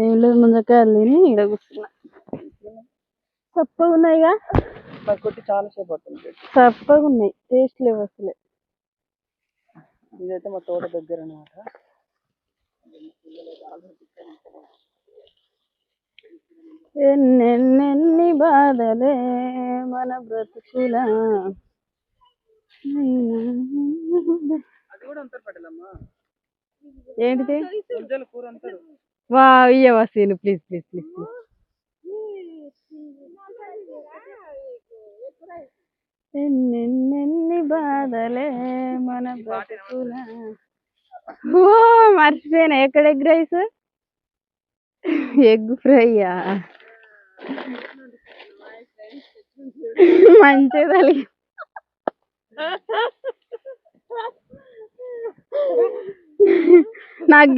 ఏం లేదు ముంజకాయలు తిని ఇక్కడ కూర్చున్నా. చప్పగా ఉన్నాయిగా, చాలా సేపు పడుతుంది. చప్పగా ఉన్నాయి, టేస్ట్ లేవు అసలే. ఇదైతే మా తోట దగ్గర అనమాట. ఎన్నెన్నెన్ని బాధలే మన బ్రతుకుల. అది కూడా అంటారు పటేలమ్మా. ఏంటిది? కూర అంటారు. వా ఇయ్యవా Seenu, please please please please. ఎన్నెన్నెన్ని బాధలే మన బ్రతుకుల. ఓ మర్చిపోయినా, ఎక్కడ ఎగ్ రైస్, ఎగ్ ఫ్రైయా, మంచిగా నాకు